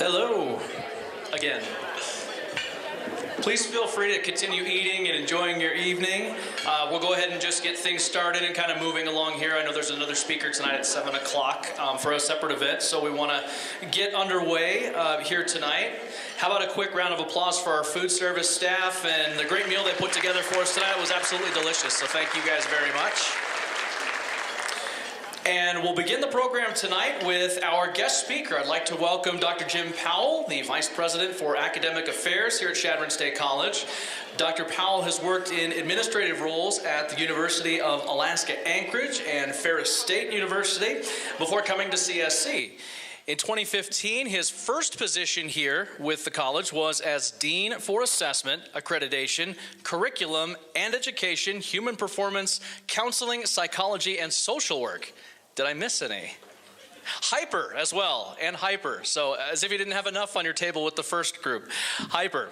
Hello, again. Please feel free to continue eating and enjoying your evening. We'll go ahead and just get things started and kind of moving along here. I know there's another speaker tonight at 7 o'clock for a separate event, so we want to get underway here tonight. How about a quick round of applause for our food service staff and the great meal they put together for us tonight. It was absolutely delicious, so thank you guys very much. And we'll begin the program tonight with our guest speaker. I'd like to welcome Dr. Jim Powell, the Vice President for Academic Affairs here at Chadron State College. Dr. Powell has worked in administrative roles at the University of Alaska Anchorage and Ferris State University before coming to CSC. In 2015, his first position here with the college was as Dean for Assessment, Accreditation, Curriculum and Education, Human Performance, Counseling, Psychology, and Social Work. Did I miss any? Hyper as well, and Hyper. So as if you didn't have enough on your table with the first group. Hyper.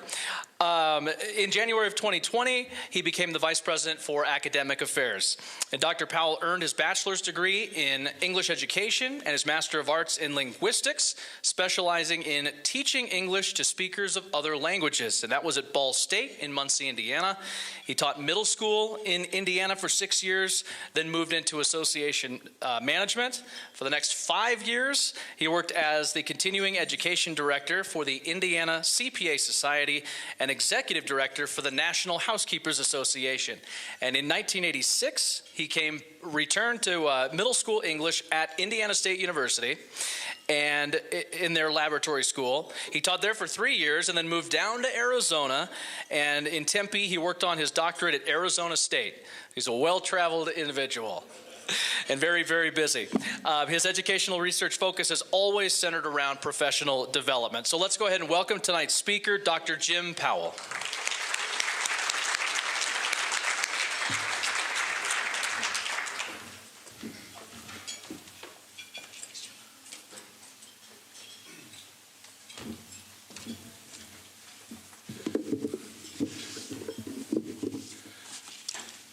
In January of 2020, he became the Vice President for Academic Affairs. And Dr. Powell earned his bachelor's degree in English Education and his Master of Arts in Linguistics, specializing in teaching English to speakers of other languages. And that was at Ball State in Muncie, Indiana. He taught middle school in Indiana for 6 years, then moved into association management. For the next 5 years, he worked as the continuing education director for the Indiana CPA Society and executive director for the National Housekeepers Association. And in 1986, he returned to middle school English at Indiana State University and in their laboratory school. He taught there for 3 years and then moved down to Arizona. And in Tempe, he worked on his doctorate at Arizona State. He's a well-traveled individual and very, very busy. His educational research focus is always centered around professional development. So let's go ahead and welcome tonight's speaker, Dr. Jim Powell.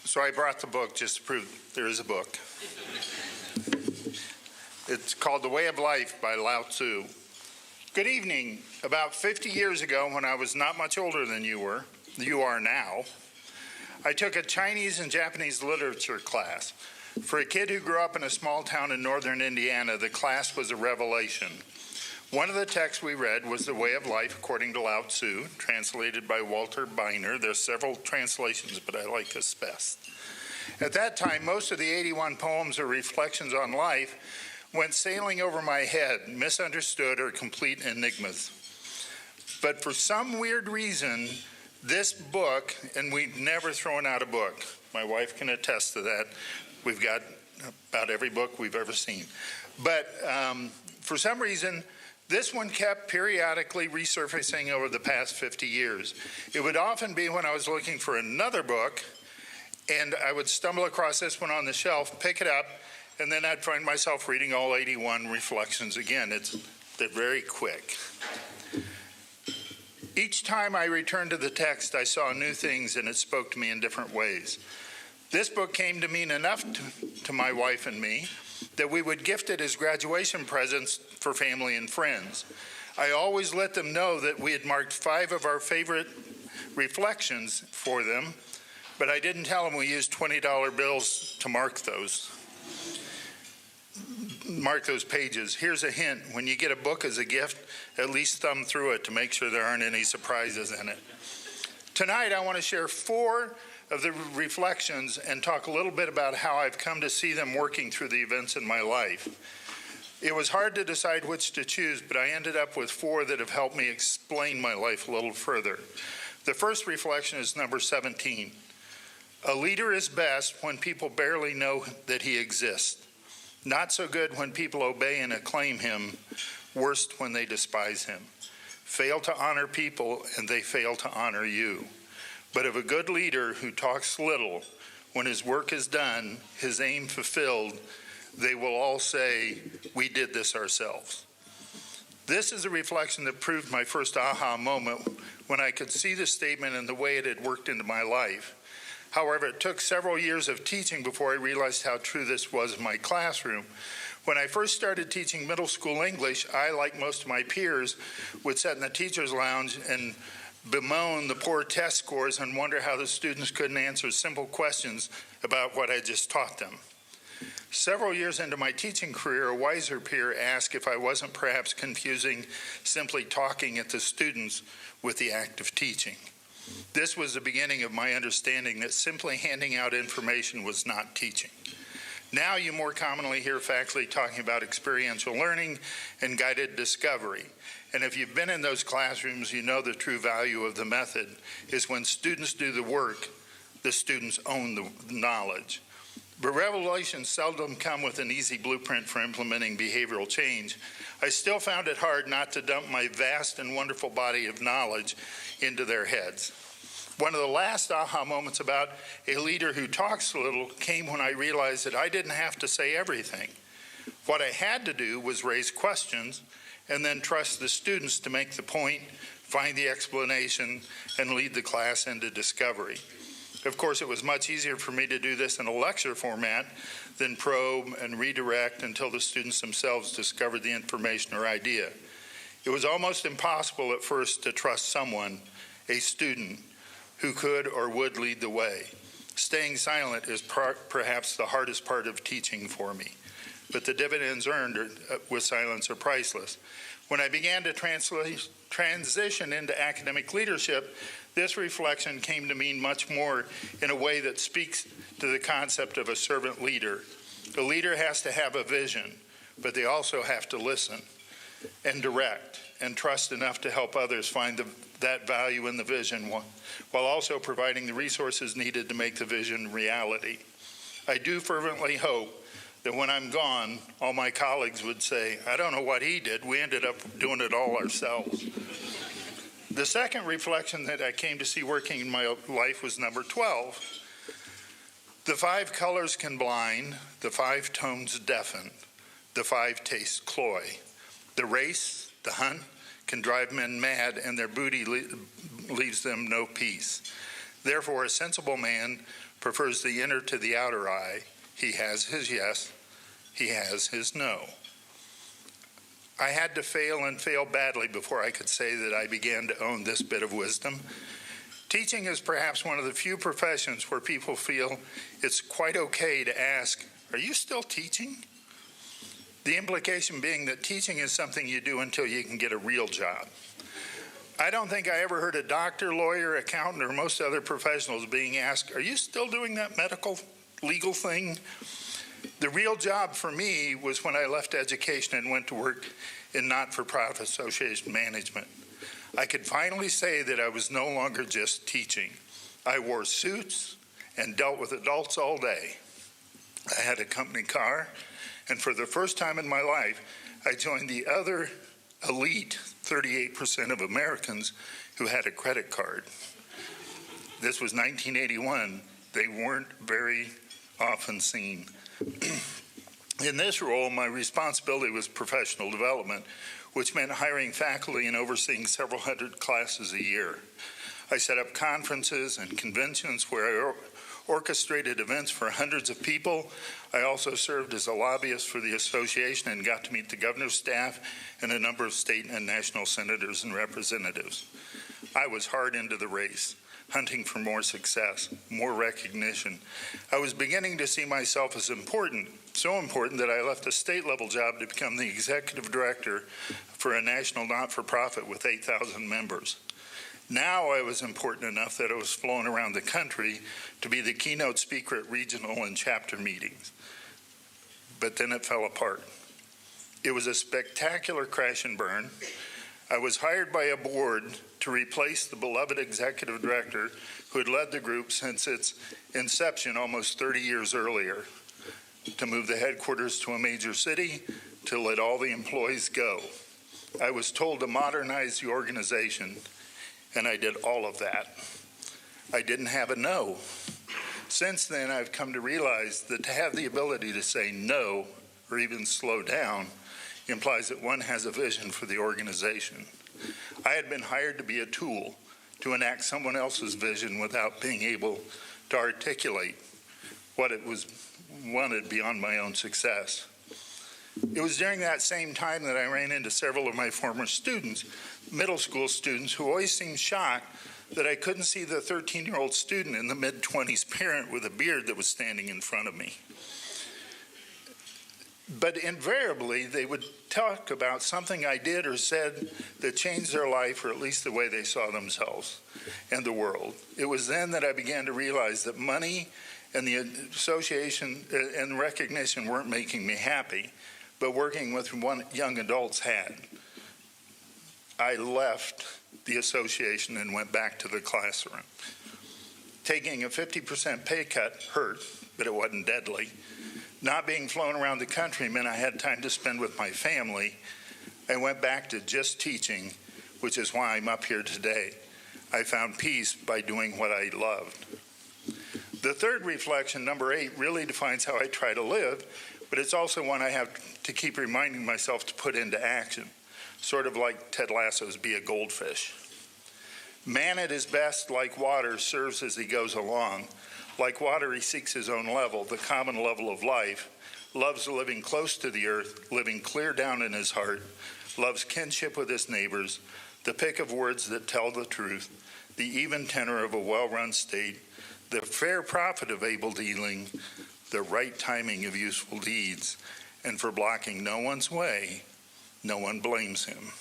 So I brought the book just to prove there is a book. It's called The Way of Life by Lao Tzu. Good evening. About 50 years ago, when I was not much older than you are now, I took a Chinese and Japanese literature class. For a kid who grew up in a small town in northern Indiana, the class was a revelation. One of the texts we read was The Way of Life according to Lao Tzu, translated by Walter Beiner. There's several translations, but I like this best. At that time, most of the 81 poems or reflections on life went sailing over my head, misunderstood or complete enigmas. But for some weird reason, this book, and we've never thrown out a book. My wife can attest to that. We've got about every book we've ever seen. But for some reason, this one kept periodically resurfacing over the past 50 years. It would often be when I was looking for another book, and I would stumble across this one on the shelf, pick it up, and then I'd find myself reading all 81 reflections again. They're very quick. Each time I returned to the text, I saw new things, and it spoke to me in different ways. This book came to mean enough to my wife and me that we would gift it as graduation presents for family and friends. I always let them know that we had marked 5 of our favorite reflections for them, but I didn't tell them we used $20 bills to mark those pages. Here's a hint. When you get a book as a gift, at least thumb through it to make sure there aren't any surprises in it. Tonight, I want to share 4 of the reflections and talk a little bit about how I've come to see them working through the events in my life. It was hard to decide which to choose, but I ended up with 4 that have helped me explain my life a little further. The first reflection is number 17. A leader is best when people barely know that he exists. Not so good when people obey and acclaim him, worst when they despise him. Fail to honor people and they fail to honor you. But of a good leader who talks little, when his work is done, his aim fulfilled, they will all say, we did this ourselves. This is a reflection that proved my first aha moment when I could see the statement and the way it had worked into my life. However, it took several years of teaching before I realized how true this was in my classroom. When I first started teaching middle school English, I, like most of my peers, would sit in the teacher's lounge and bemoan the poor test scores and wonder how the students couldn't answer simple questions about what I just taught them. Several years into my teaching career, a wiser peer asked if I wasn't perhaps confusing simply talking at the students with the act of teaching. This was the beginning of my understanding that simply handing out information was not teaching. Now you more commonly hear faculty talking about experiential learning and guided discovery. And if you've been in those classrooms, you know the true value of the method is when students do the work, the students own the knowledge. But revelations seldom come with an easy blueprint for implementing behavioral change. I still found it hard not to dump my vast and wonderful body of knowledge into their heads. One of the last aha moments about a leader who talks a little came when I realized that I didn't have to say everything. What I had to do was raise questions and then trust the students to make the point, find the explanation, and lead the class into discovery. Of course, it was much easier for me to do this in a lecture format than probe and redirect until the students themselves discovered the information or idea. It was almost impossible at first to trust someone, a student, who could or would lead the way. Staying silent is perhaps the hardest part of teaching for me, but the dividends earned with silence are priceless. When I began to transition into academic leadership, this reflection came to mean much more in a way that speaks to the concept of a servant leader. A leader has to have a vision, but they also have to listen and direct and trust enough to help others find that value in the vision while also providing the resources needed to make the vision reality. I do fervently hope that when I'm gone, all my colleagues would say, I don't know what he did, we ended up doing it all ourselves. The second reflection that I came to see working in my life was number 12. The 5 colors can blind, the 5 tones deafen, the 5 tastes cloy. The race, the hunt, can drive men mad, and their booty leaves them no peace. Therefore, a sensible man prefers the inner to the outer eye. He has his yes, he has his no. I had to fail and fail badly before I could say that I began to own this bit of wisdom. Teaching is perhaps one of the few professions where people feel it's quite okay to ask, are you still teaching? The implication being that teaching is something you do until you can get a real job. I don't think I ever heard a doctor, lawyer, accountant, or most other professionals being asked, are you still doing that medical, legal thing? The real job for me was when I left education and went to work in not-for-profit association management. I could finally say that I was no longer just teaching. I wore suits and dealt with adults all day. I had a company car, and for the first time in my life, I joined the other elite 38% of Americans who had a credit card. This was 1981. They weren't very often seen. In this role, my responsibility was professional development, which meant hiring faculty and overseeing several hundred classes a year. I set up conferences and conventions where I orchestrated events for hundreds of people. I also served as a lobbyist for the association and got to meet the governor's staff and a number of state and national senators and representatives. I was hard into the race, hunting for more success, more recognition. I was beginning to see myself as important, so important that I left a state-level job to become the executive director for a national not-for-profit with 8,000 members. Now I was important enough that I was flown around the country to be the keynote speaker at regional and chapter meetings. But then it fell apart. It was a spectacular crash and burn. I was hired by a board to replace the beloved executive director who had led the group since its inception almost 30 years earlier, to move the headquarters to a major city, to let all the employees go. I was told to modernize the organization, and I did all of that. I didn't have a no. Since then, I've come to realize that to have the ability to say no, or even slow down, implies that one has a vision for the organization. I had been hired to be a tool to enact someone else's vision without being able to articulate what it was wanted beyond my own success. It was during that same time that I ran into several of my former students, middle school students, who always seemed shocked that I couldn't see the 13-year-old student and the mid-20s parent with a beard that was standing in front of me. But invariably, they would talk about something I did or said that changed their life, or at least the way they saw themselves and the world. It was then that I began to realize that money and the association and recognition weren't making me happy, but working with young adults had. I left the association and went back to the classroom. Taking a 50% pay cut hurt, but it wasn't deadly. Not being flown around the country meant I had time to spend with my family. I went back to just teaching, which is why I'm up here today. I found peace by doing what I loved. The third reflection, number 8, really defines how I try to live, but it's also one I have to keep reminding myself to put into action, sort of like Ted Lasso's Be a Goldfish. Man at his best, like water, serves as he goes along. Like water, he seeks his own level, the common level of life, loves living close to the earth, living clear down in his heart, loves kinship with his neighbors, the pick of words that tell the truth, the even tenor of a well-run state, the fair profit of able dealing, the right timing of useful deeds, and for blocking no one's way, no one blames him.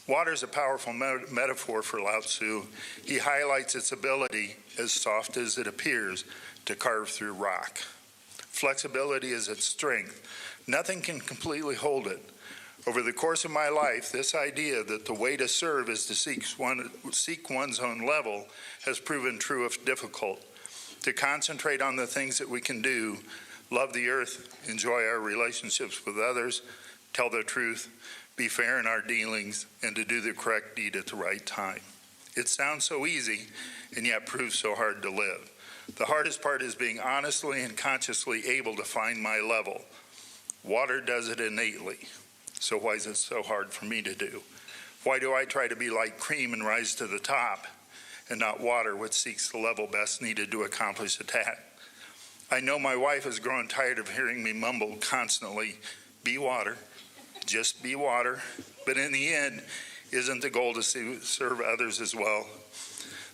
Water is a powerful metaphor for Lao Tzu. He highlights its ability, as soft as it appears, to carve through rock. Flexibility is its strength. Nothing can completely hold it. Over the course of my life, this idea that the way to serve is to seek one's own level has proven true if difficult. To concentrate on the things that we can do, love the earth, enjoy our relationships with others, tell the truth, be fair in our dealings, and to do the correct deed at the right time. It sounds so easy, and yet proves so hard to live. The hardest part is being honestly and consciously able to find my level. Water does it innately, so why is it so hard for me to do? Why do I try to be like cream and rise to the top, and not water, which seeks the level best needed to accomplish a task? I know my wife has grown tired of hearing me mumble constantly, be water, just be water, but in the end, isn't the goal to serve others as well?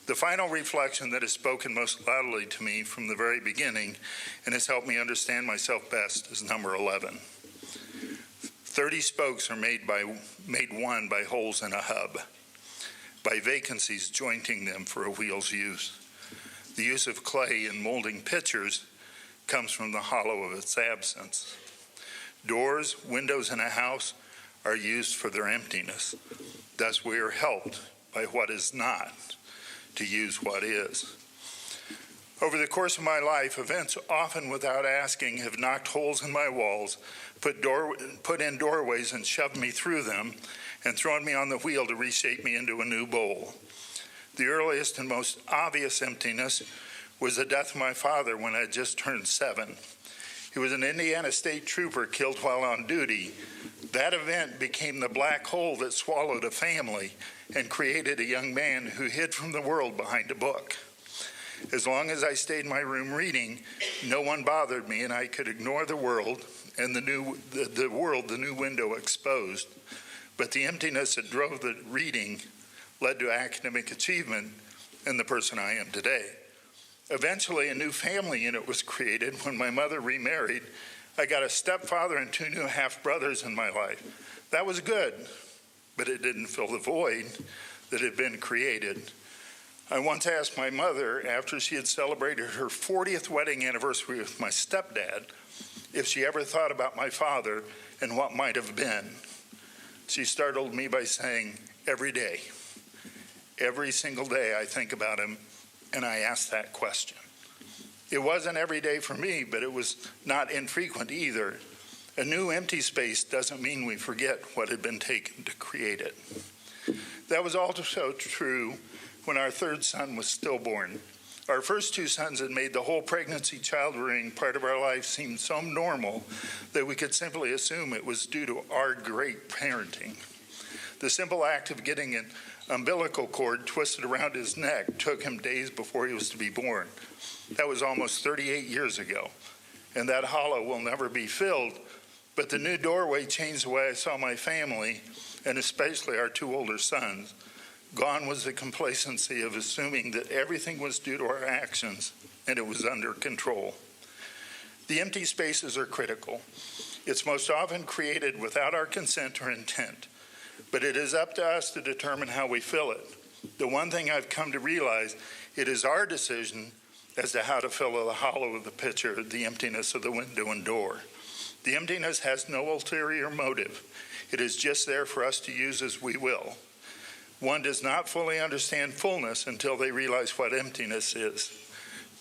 The final reflection that has spoken most loudly to me from the very beginning and has helped me understand myself best is number 11. 30 spokes are made one by holes in a hub, by vacancies jointing them for a wheel's use. The use of clay in molding pitchers comes from the hollow of its absence. Doors, windows in a house are used for their emptiness. Thus, we are helped by what is not to use what is. Over the course of my life, events often without asking have knocked holes in my walls, put in doorways and shoved me through them, and thrown me on the wheel to reshape me into a new bowl. The earliest and most obvious emptiness was the death of my father when I had just turned 7. He was an Indiana State Trooper killed while on duty. That event became the black hole that swallowed a family and created a young man who hid from the world behind a book. As long as I stayed in my room reading, no one bothered me, and I could ignore the world and the new window exposed. But the emptiness that drove the reading led to academic achievement and the person I am today. Eventually, a new family unit was created. When my mother remarried, I got a stepfather and 2 new half-brothers in my life. That was good, but it didn't fill the void that had been created. I once asked my mother, after she had celebrated her 40th wedding anniversary with my stepdad, if she ever thought about my father and what might have been. She startled me by saying, every day, every single day I think about him, and I ask that question. It wasn't every day for me, but it was not infrequent either. A new empty space doesn't mean we forget what had been taken to create it. That was also true when our 3rd son was stillborn. Our first 2 sons had made the whole pregnancy child-rearing part of our life seem so normal that we could simply assume it was due to our great parenting. The simple act of getting an umbilical cord twisted around his neck took him days before he was to be born. That was almost 38 years ago, and that hollow will never be filled, But the new doorway changed the way I saw my family, and especially our two older sons. Gone was the complacency of assuming that everything was due to our actions and it was under control. The empty spaces are critical. It's most often created without our consent or intent, but it is up to us to determine how we fill it. The one thing I've come to realize, it is our decision as to how to fill the hollow of the pitcher, the emptiness of the window and door. The emptiness has no ulterior motive. It is just there for us to use as we will. One does not fully understand fullness until they realize what emptiness is.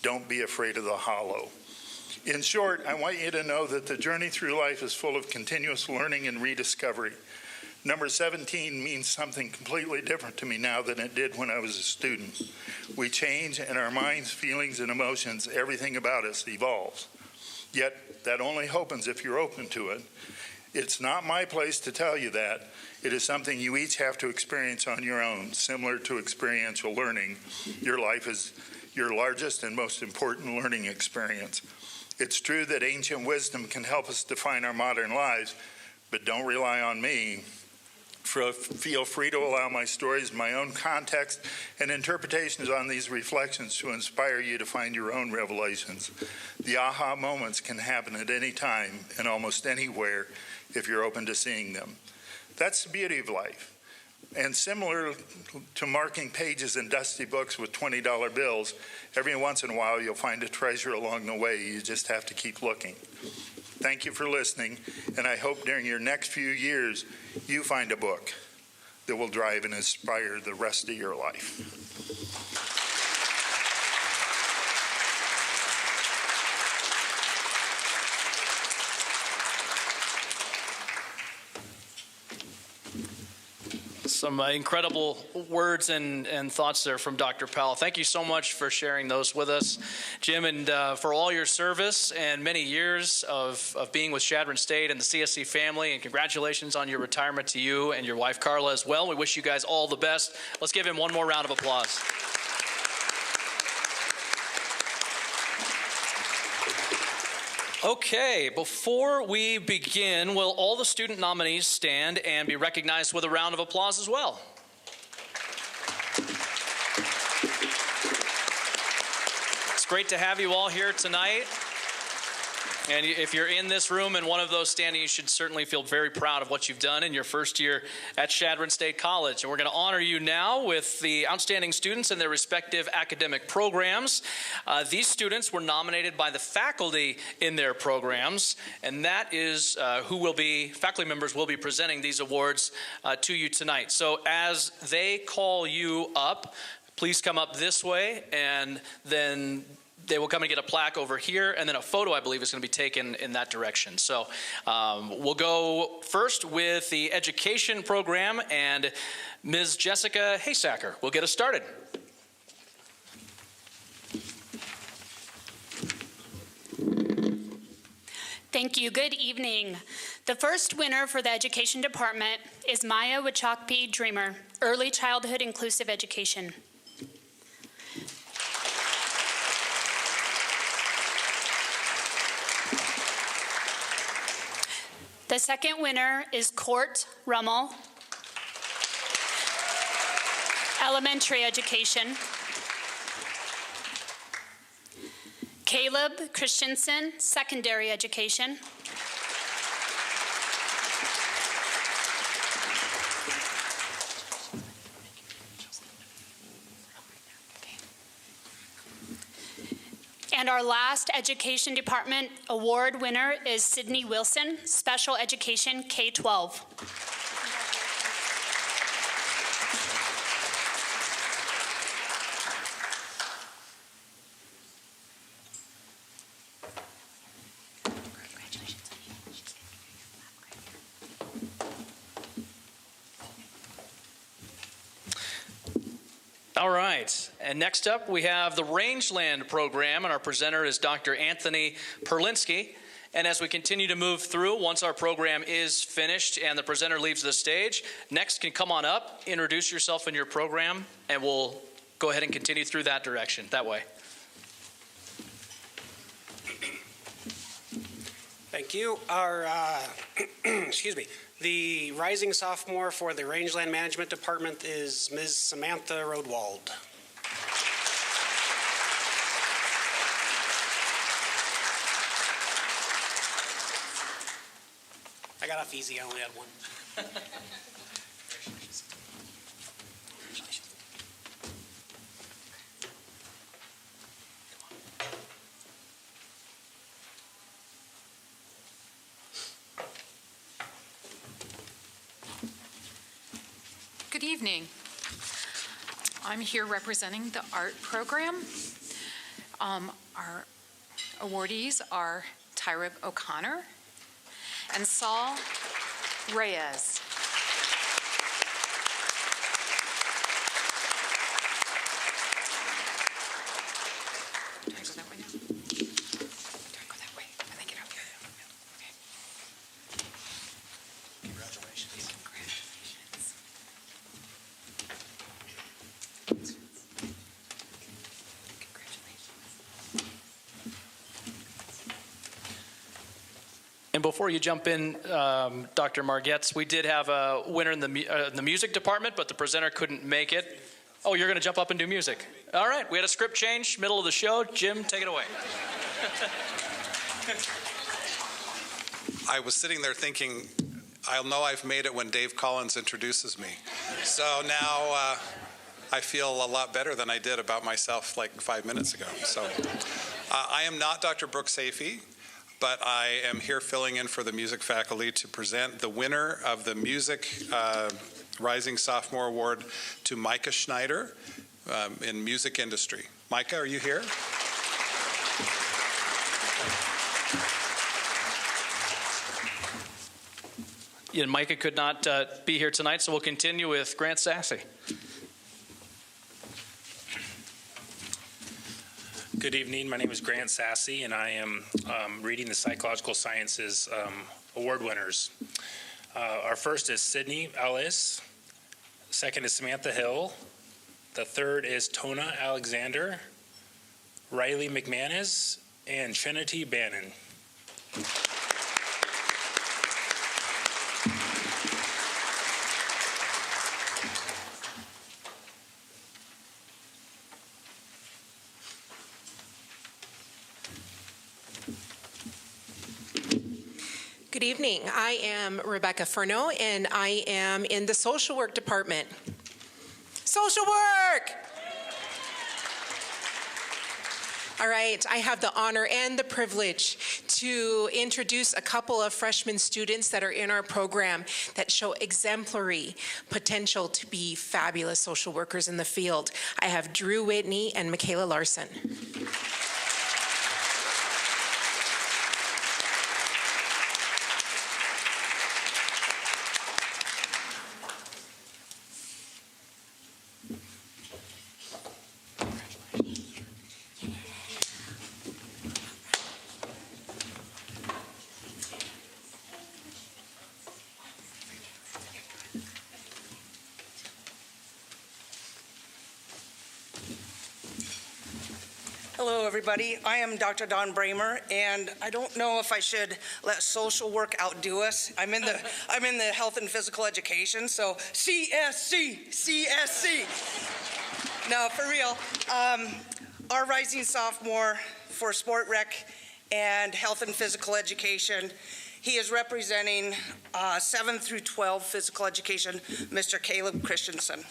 Don't be afraid of the hollow. In short, I want you to know that the journey through life is full of continuous learning and rediscovery. Number 17 means something completely different to me now than it did when I was a student. We change, and our minds, feelings, and emotions, everything about us evolves. Yet, that only happens if you're open to it. It's not my place to tell you that. It is something you each have to experience on your own, similar to experiential learning. Your life is your largest and most important learning experience. It's true that ancient wisdom can help us define our modern lives, but don't rely on me. Feel free to allow my stories, my own context, and interpretations on these reflections to inspire you to find your own revelations. The aha moments can happen at any time and almost anywhere if you're open to seeing them. That's the beauty of life. And similar to marking pages in dusty books with $20 bills, every once in a while you'll find a treasure along the way. You just have to keep looking. Thank you for listening, and I hope during your next few years you find a book that will drive and inspire the rest of your life. Some incredible words and thoughts there from Dr. Powell. Thank you so much for sharing those with us, Jim, and for all your service and many years of being with Chadron State and the CSC family, and congratulations on your retirement to you and your wife, Carla, as well. We wish you guys all the best. Let's give him one more round of applause. Okay, before we begin, will all the student nominees stand and be recognized with a round of applause as well? It's great to have you all here tonight. And if you're in this room and one of those standing, you should certainly feel very proud of what you've done in your first year at Chadron State College. And we're going to honor you now with the outstanding students and their respective academic programs. These students were nominated by the faculty in their programs, and that is faculty members will be presenting these awards to you tonight. So as they call you up, please come up this way, and then they will come and get a plaque over here, and then a photo, I believe, is going to be taken in that direction. So we'll go first with the education program, and Ms. Jessica Haysacker will get us started. Thank you. Good evening. The first winner for the education department is Maya Wachakpi Dreamer, Early Childhood Inclusive Education. The second winner is Court Rummel, Elementary Education. Caleb Christensen, Secondary Education. And our last Education Department award winner is Sydney Wilson, Special Education K-12. All right, and next up we have the Rangeland program, and our presenter is Dr. Anthony Perlinsky. And as we continue to move through, once our program is finished and the presenter leaves the stage, next can come on up, introduce yourself and your program, and we'll go ahead and continue through that direction, that way. Thank you. Our excuse me, the Rising Sophomore for the Rangeland Management Department is Ms. Samantha Rodewald. I got off easy, I only had one. Good evening. I'm here representing the art program. Our awardees are Tyrib O'Connor and Saul Reyes. Do I go that way now? Do I go that way when they get out here? Okay. Congratulations. Congratulations. And before you jump in, Dr. Margetts, we did have a winner in the music department, but the presenter couldn't make it. Oh, you're going to jump up and do music. All right, we had a script change, middle of the show. Jim, take it away. I was sitting there thinking, I'll know I've made it when Dave Collins introduces me. So now I feel a lot better than I did about myself like 5 minutes ago. So I am not Dr. Brooke Safey, but I am here filling in for the music faculty to present the winner of the Music Rising Sophomore Award to Micah Schneider in music industry. Micah, are you here? Yeah, Micah could not be here tonight, so we'll continue with Grant Sassy. Good evening. My name is Grant Sassy, and I am reading the Psychological Sciences award winners. Our first is Sydney Ellis. Second is Samantha Hill. The third is Tona Alexander, Riley McManus, and Trinity Bannon. Good evening. I am Rebecca Furno, and I am in the social work department. Social work! All right, I have the honor and the privilege to introduce a couple of freshman students that are in our program that show exemplary potential to be fabulous social workers in the field. I have Drew Whitney and Michaela Larson. Hello, everybody. I am Dr. Don Bramer, and I don't know if I should let social work outdo us. I'm in the health and physical education, so CSC. No, for real. Our Rising Sophomore for Sport Rec and Health and Physical Education, he is representing 7 through 12 physical education, Mr. Caleb Christensen.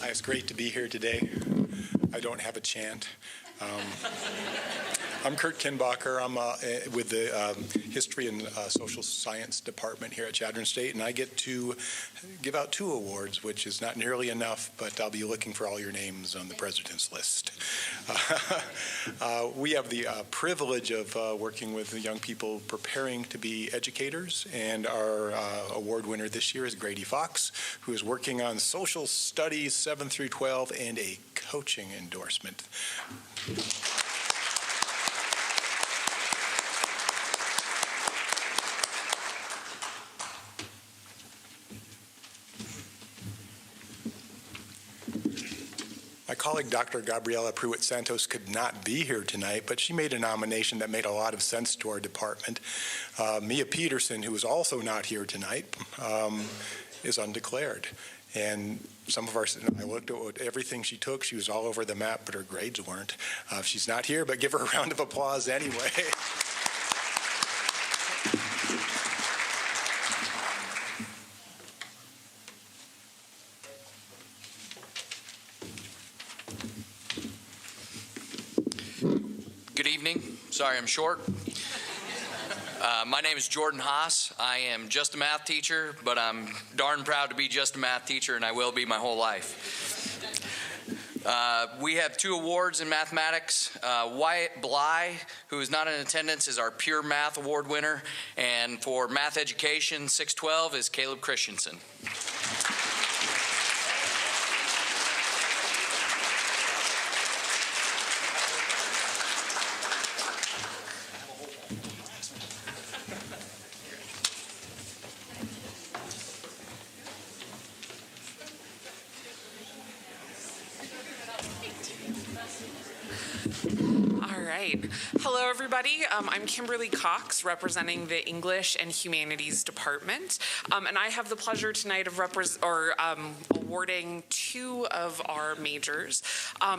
It's great to be here today. I don't have a chant. I'm Kurt Kinbacher. I'm with the History and Social Science Department here at Chadron State, and I get to give out 2 awards, which is not nearly enough, but I'll be looking for all your names on the president's list. We have the privilege of working with young people preparing to be educators, and our award winner this year is Grady Fox, who is working on social studies 7 through 12 and a coaching endorsement. My colleague, Dr. Gabriela Pruitt-Santos, could not be here tonight, but she made a nomination that made a lot of sense to our department. Mia Peterson, who is also not here tonight, is undeclared. And some of our, I looked at everything she took. She was all over the map, but her grades weren't. She's not here, but give her a round of applause anyway. Good evening. Sorry I'm short. My name is Jordan Haas. I am just a math teacher, but I'm darn proud to be just a math teacher, and I will be my whole life. We have 2 awards in mathematics. Wyatt Bly, who is not in attendance, is our Pure Math Award winner, and for Math Education 612 is Caleb Christensen. Hello, everybody. I'm Kimberly Cox, representing the English and Humanities Department, and I have the pleasure tonight of awarding 2 of our majors.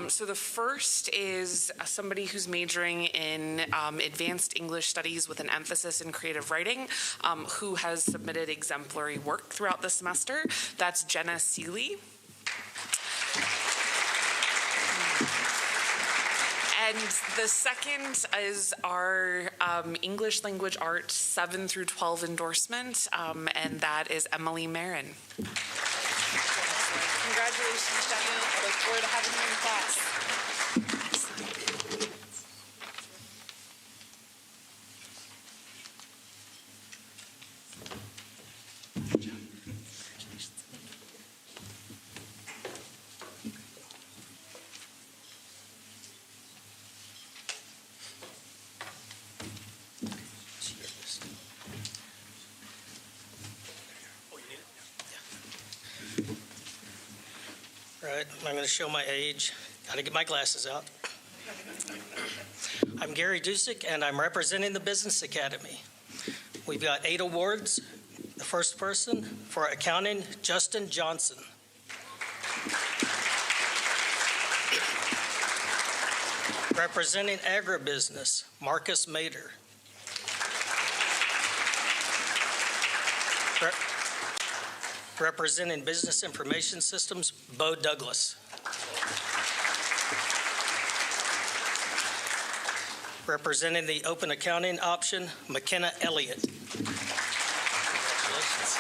So the first is somebody who's majoring in Advanced English Studies with an emphasis in creative writing, who has submitted exemplary work throughout the semester. That's Jenna Seeley. And the second is our English Language Arts 7 through 12 endorsement, and that is Emily Marin. Congratulations, Jenna. I look forward to having you in class. Right, I'm going to show my age. Got to get my glasses out. I'm Gary Dusick, and I'm representing the Business Academy. We've got 8 awards. The first person for accounting, Justin Johnson. Representing agribusiness, Marcus Mader. Representing Business Information Systems, Bo Douglas. Representing the Open Accounting option, McKenna Elliott. Congratulations.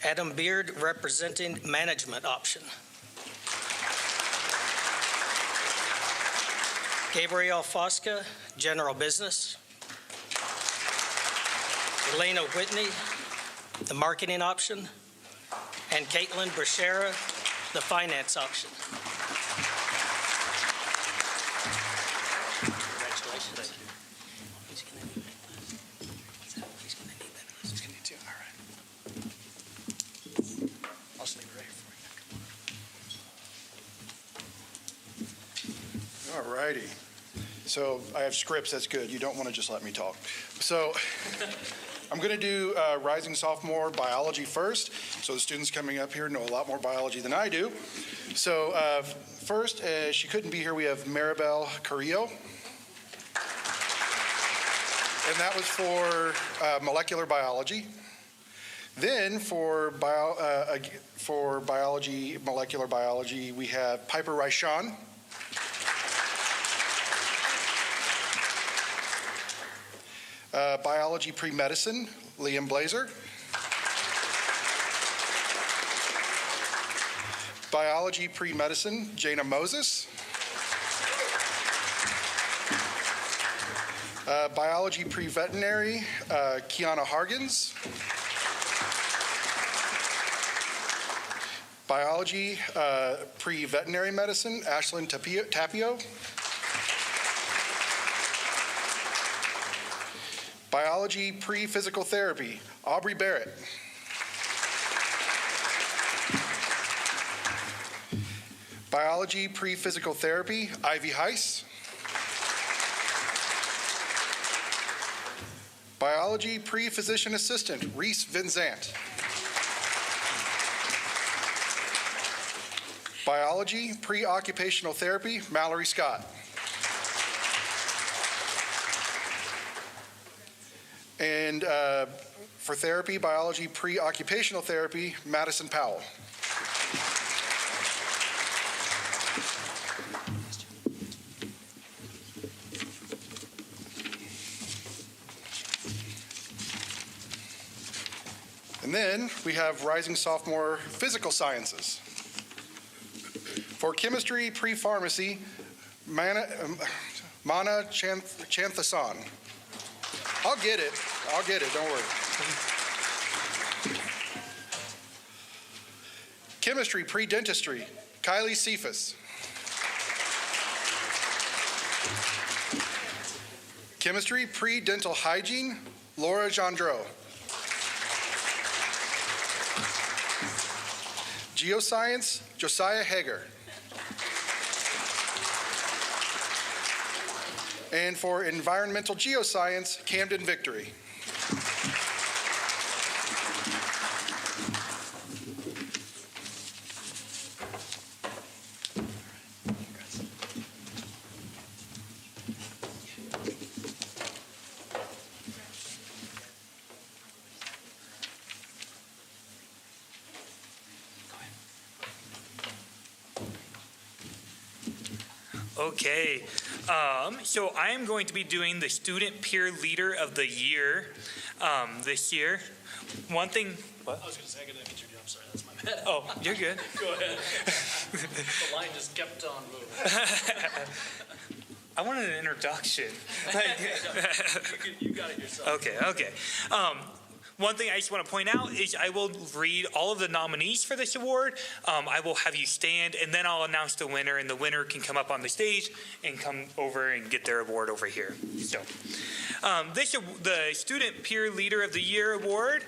Adam Beard, representing Management option. Gabrielle Fosca, General Business. Elena Whitney, the Marketing option, and Caitlin Brashera, the Finance option. Congratulations. He's going to need that list. He's going to need that list. He's going to need 2. All right. I'll just leave it right here for you. All righty. So I have scripts. That's good. You don't want to just let me talk. So I'm going to do Rising Sophomore biology first. So the students coming up here know a lot more biology than I do. So first, she couldn't be here. We have Maribel Carrillo. And that was for molecular biology. Then for biology, molecular biology, we have Piper Raishan. Biology pre-medicine, Liam Blazer. Biology pre-medicine, Jana Moses. Biology pre-veterinary, Kiana Hargens. Biology pre-veterinary medicine, Ashlyn Tapio. Biology pre-physical therapy, Aubrey Barrett. Biology pre-physical therapy, Ivy Heiss. Biology pre-physician assistant, Reese Vincent. Biology pre-occupational therapy, Mallory Scott. And for therapy, biology pre-occupational therapy, Madison Powell. And then we have Rising Sophomore Physical Sciences. For chemistry pre-pharmacy, Mana Chanthasan. I'll get it, don't worry. Chemistry pre-dentistry, Kylie Cephas. Chemistry pre-dental hygiene, Laura Gendreau. Geoscience, Josiah Hager. And for environmental geoscience, Camden Victory. Okay, so I am going to be doing the Student Peer Leader of the Year this year. One thing, what? I was going to say, I got to get your job. Sorry, that's my bad. Oh, you're good. Go ahead. The line just kept on moving. I wanted an introduction. You got it yourself. Okay. One thing I just want to point out is I will read all of the nominees for this award. I will have you stand, and then I'll announce the winner, and the winner can come up on the stage and come over and get their award over here. So, the Student Peer Leader of the Year award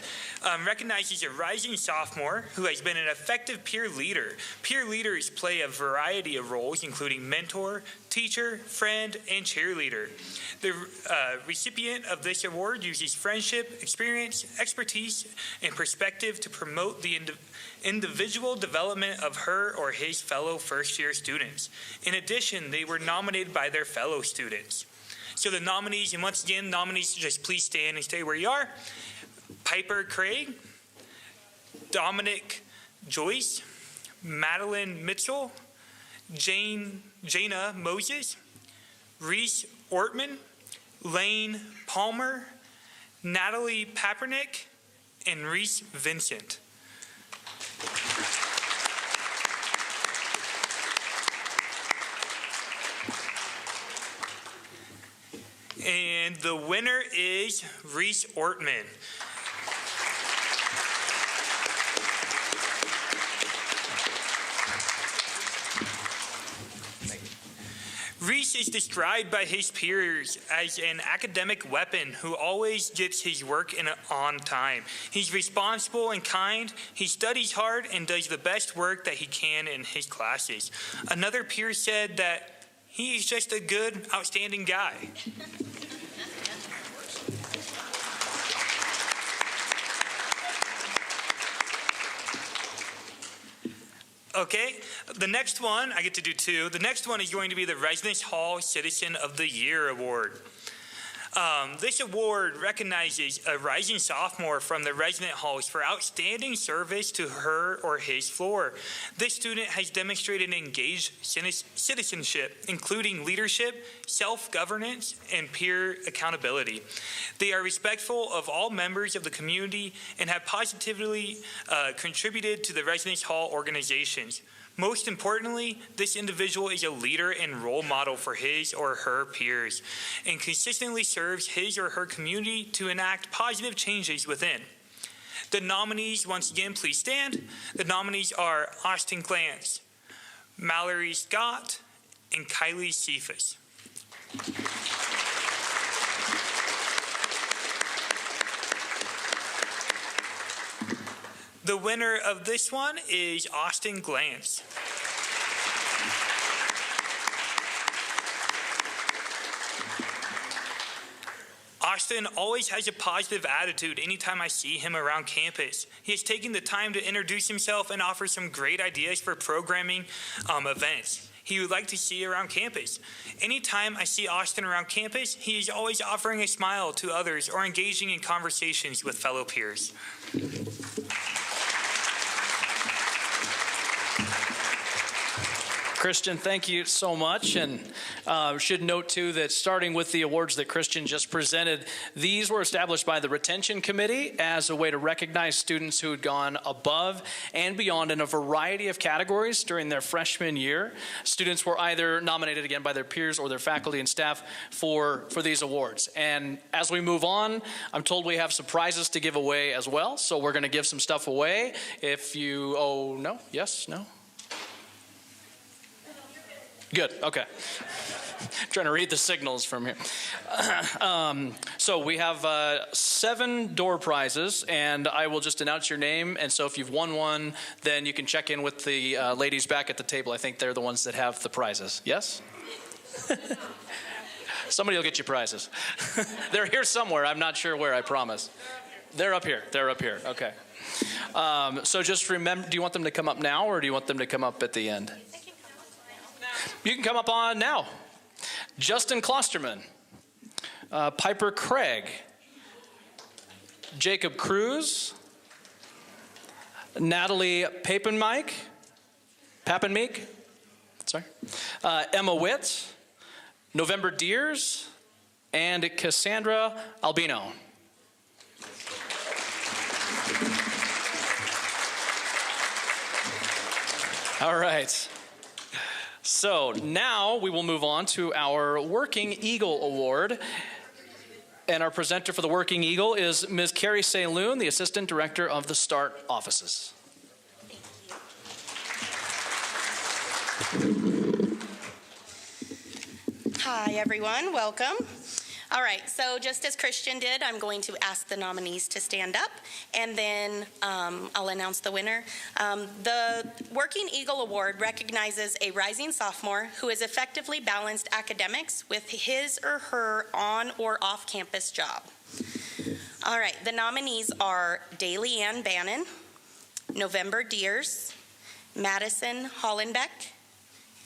recognizes a rising sophomore who has been an effective peer leader. Peer leaders play a variety of roles, including mentor, teacher, friend, and cheerleader. The recipient of this award uses friendship, experience, expertise, and perspective to promote the individual development of her or his fellow first-year students. In addition, they were nominated by their fellow students. So the nominees, and once again, just please stand and stay where you are. Piper Craig, Dominic Joyce, Madeline Mitchell, Jana Moses, Reese Ortman, Lane Palmer, Natalie Papernick, and Reese Vincent. And the winner is Reese Ortman. Reese is described by his peers as an academic weapon who always gets his work in on time. He's responsible and kind, he studies hard, and does the best work that he can in his classes. Another peer said that he is just a good, outstanding guy. Okay, the next one, I get to do two. The next one is going to be the Residence Hall Citizen of the Year Award. This award recognizes a rising sophomore from the resident halls for outstanding service to her or his floor. This student has demonstrated engaged citizenship, including leadership, self-governance, and peer accountability. They are respectful of all members of the community and have positively contributed to the residence hall organizations. Most importantly, this individual is a leader and role model for his or her peers and consistently serves his or her community to enact positive changes within. The nominees, once again, please stand. The nominees are Austin Glantz, Mallory Scott, and Kylie Cephas. The winner of this one is Austin Glantz. Austin always has a positive attitude anytime I see him around campus. He has taken the time to introduce himself and offer some great ideas for programming events he would like to see around campus. Anytime I see Austin around campus, he is always offering a smile to others or engaging in conversations with fellow peers. Christian, thank you so much. And should note, too, that starting with the awards that Christian just presented, these were established by the Retention Committee as a way to recognize students who had gone above and beyond in a variety of categories during their freshman year. Students were either nominated again by their peers or their faculty and staff for these awards. And as we move on, I'm told we have some prizes to give away as well. So we're going to give some stuff away. If you, oh, no, yes, no? Good, okay. Trying to read the signals from here. So we have 7 door prizes, and I will just announce your name. And so if you've won one, then you can check in with the ladies back at the table. I think they're the ones that have the prizes. Yes? Somebody will get you prizes. They're here somewhere. I'm not sure where, I promise. They're up here. They're up here. Okay. So just remember, do you want them to come up now, or do you want them to come up at the end? You can come up on now. Justin Klosterman, Piper Craig, Jacob Cruz, Natalie Papenmeek, Emma Witt, November Deers, and Cassandra Albino. All right. So now we will move on to our Working Eagle Award. And our presenter for the Working Eagle is Ms. Carrie Saloon, the Assistant Director of the START offices. Hi, everyone. Welcome. All right, so just as Christian did, I'm going to ask the nominees to stand up, and then I'll announce the winner. The Working Eagle Award recognizes a rising sophomore who has effectively balanced academics with his or her on or off-campus job. All right, the nominees are Daly Ann Bannon, November Deers, Madison Hollenbeck,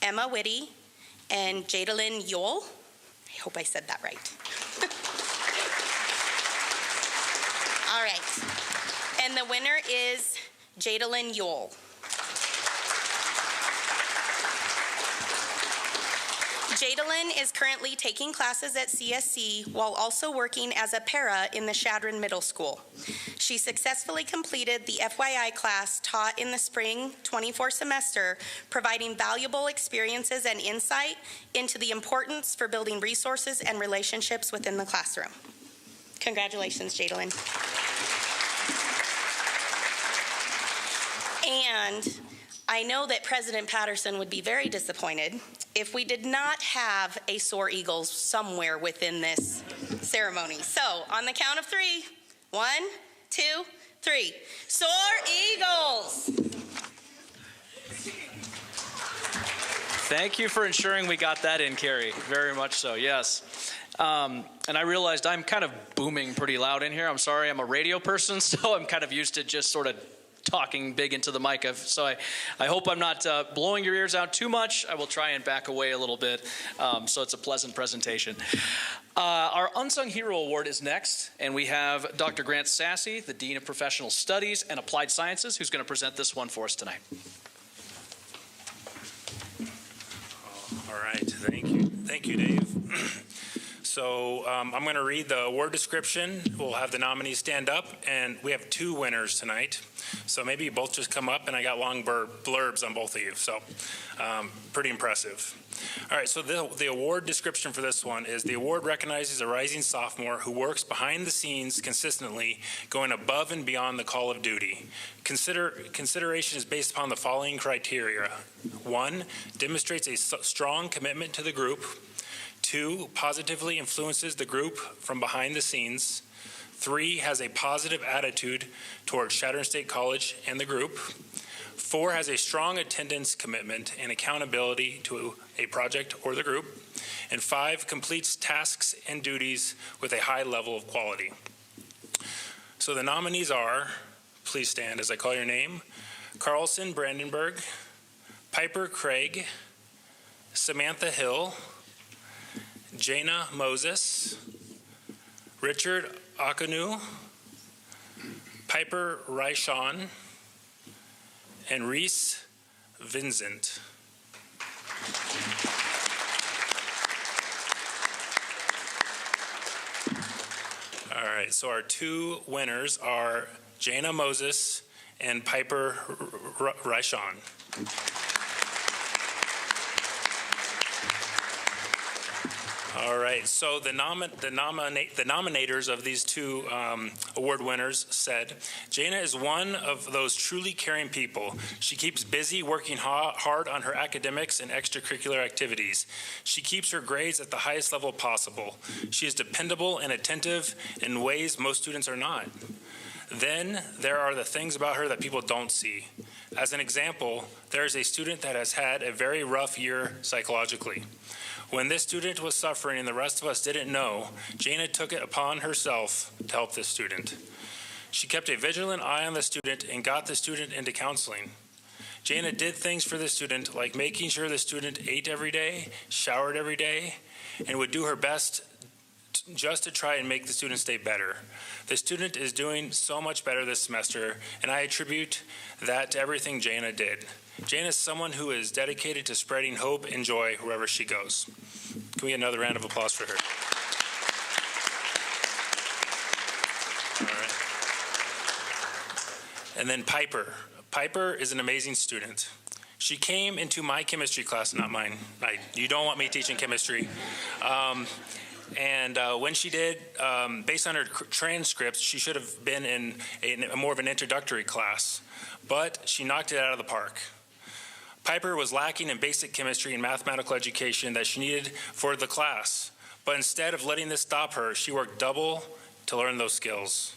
Emma Whitty, and Jadalyn Yule. I hope I said that right. All right. And the winner is Jadalyn Yule. Jadalyn is currently taking classes at CSC while also working as a para in the Chadron Middle School. She successfully completed the FYI class taught in the spring 24 semester, providing valuable experiences and insight into the importance for building resources and relationships within the classroom. Congratulations, Jadalyn. And I know that President Patterson would be very disappointed if we did not have a Soar Eagles somewhere within this ceremony. So, on the count of 3, 1, 2, 3. Soar Eagles! Thank you for ensuring we got that in, Carrie. Very much so, yes. And I realized I'm kind of booming pretty loud in here. I'm sorry, I'm a radio person, so I'm kind of used to just sort of talking big into the mic. So I hope I'm not blowing your ears out too much. I will try and back away a little bit so it's a pleasant presentation. Our Unsung Hero Award is next, and we have Dr. Grant Sassy, the Dean of Professional Studies and Applied Sciences, who's going to present this one for us tonight. All right, thank you, Dave. So I'm going to read the award description. We'll have the nominees stand up, and we have 2 winners tonight. So maybe you both just come up, and I got long blurbs on both of you. So pretty impressive. All right, so the award description for this one is: the award recognizes a rising sophomore who works behind the scenes consistently, going above and beyond the call of duty. Consideration is based upon the following criteria. 1, demonstrates a strong commitment to the group. 2, positively influences the group from behind the scenes. 3, has a positive attitude towards Chadron State College and the group. 4, has a strong attendance commitment and accountability to a project or the group. And 5, completes tasks and duties with a high level of quality. So the nominees are, please stand as I call your name: Carlson Brandenburg, Piper Craig, Samantha Hill, Jana Moses, Richard Akanu, Piper Raishon, and Reese Vincent. All right, so our 2 winners are Jana Moses and Piper Raishon. All right, so the nominators of these 2 award winners said, Jana is one of those truly caring people. She keeps busy working hard on her academics and extracurricular activities. She keeps her grades at the highest level possible. She is dependable and attentive in ways most students are not. Then there are the things about her that people don't see. As an example, there is a student that has had a very rough year psychologically. When this student was suffering and the rest of us didn't know, Jana took it upon herself to help this student. She kept a vigilant eye on the student and got the student into counseling. Jana did things for the student, like making sure the student ate every day, showered every day, and would do her best just to try and make the student stay better. The student is doing so much better this semester, and I attribute that to everything Jana did. Jana is someone who is dedicated to spreading hope and joy wherever she goes. Can we get another round of applause for her? All right. And then Piper. Piper is an amazing student. She came into my chemistry class, not mine. You don't want me teaching chemistry. And when she did, based on her transcripts, she should have been in more of an introductory class, but she knocked it out of the park. Piper was lacking in basic chemistry and mathematical education that she needed for the class, but instead of letting this stop her, she worked double to learn those skills.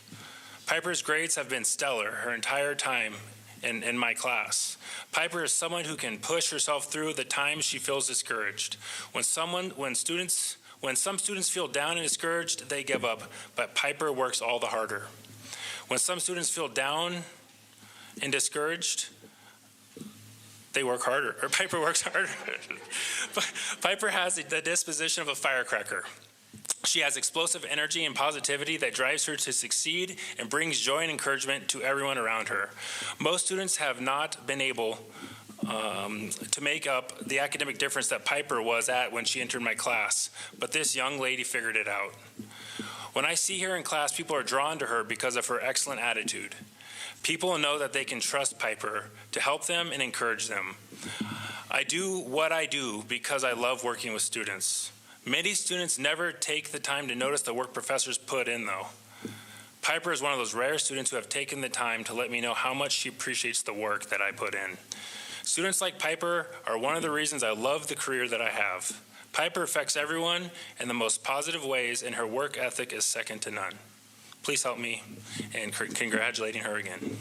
Piper's grades have been stellar her entire time in my class. Piper is someone who can push herself through the times she feels discouraged. When some students feel down and discouraged, they give up, but Piper works all the harder. When some students feel down and discouraged, they work harder, or Piper works harder. Piper has the disposition of a firecracker. She has explosive energy and positivity that drives her to succeed and brings joy and encouragement to everyone around her. Most students have not been able to make up the academic difference that Piper was at when she entered my class, but this young lady figured it out. When I see her in class, people are drawn to her because of her excellent attitude. People know that they can trust Piper to help them and encourage them. I do what I do because I love working with students. Many students never take the time to notice the work professors put in, though. Piper is one of those rare students who have taken the time to let me know how much she appreciates the work that I put in. Students like Piper are one of the reasons I love the career that I have. Piper affects everyone in the most positive ways, and her work ethic is second to none. Please help me in congratulating her again.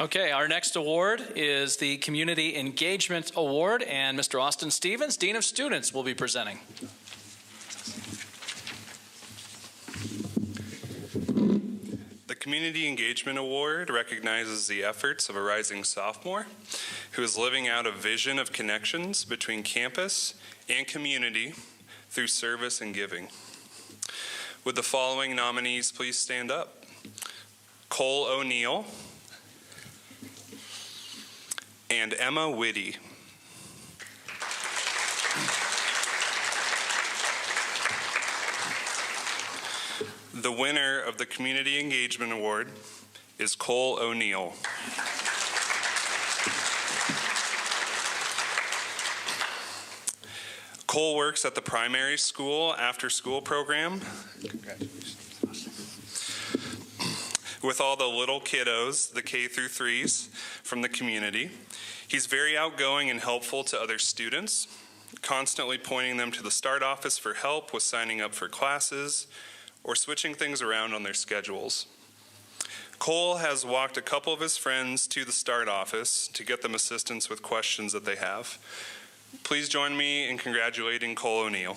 Okay, our next award is the Community Engagement Award, and Mr. Austin Stevens, Dean of Students, will be presenting. The Community Engagement Award recognizes the efforts of a rising sophomore who is living out a vision of connections between campus and community through service and giving. Would the following nominees please stand up? Cole O'Neill, and Emma Whitty. The winner of the Community Engagement Award is Cole O'Neill. Cole works at the primary school after-school program. Congratulations. With all the little kiddos, the K through 3s from the community. He's very outgoing and helpful to other students, constantly pointing them to the START office for help with signing up for classes or switching things around on their schedules. Cole has walked a couple of his friends to the START office to get them assistance with questions that they have. Please join me in congratulating Cole O'Neill.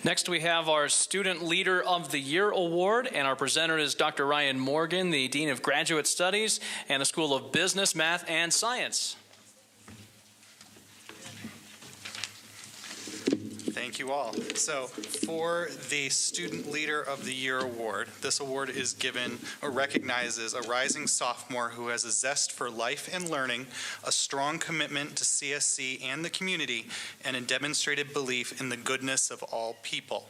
Next, we have our Student Leader of the Year Award, and our presenter is Dr. Ryan Morgan, the Dean of Graduate Studies and the School of Business, Math, and Science. Thank you all. So for the Student Leader of the Year Award, this award is given or recognizes a rising sophomore who has a zest for life and learning, a strong commitment to CSC and the community, and a demonstrated belief in the goodness of all people.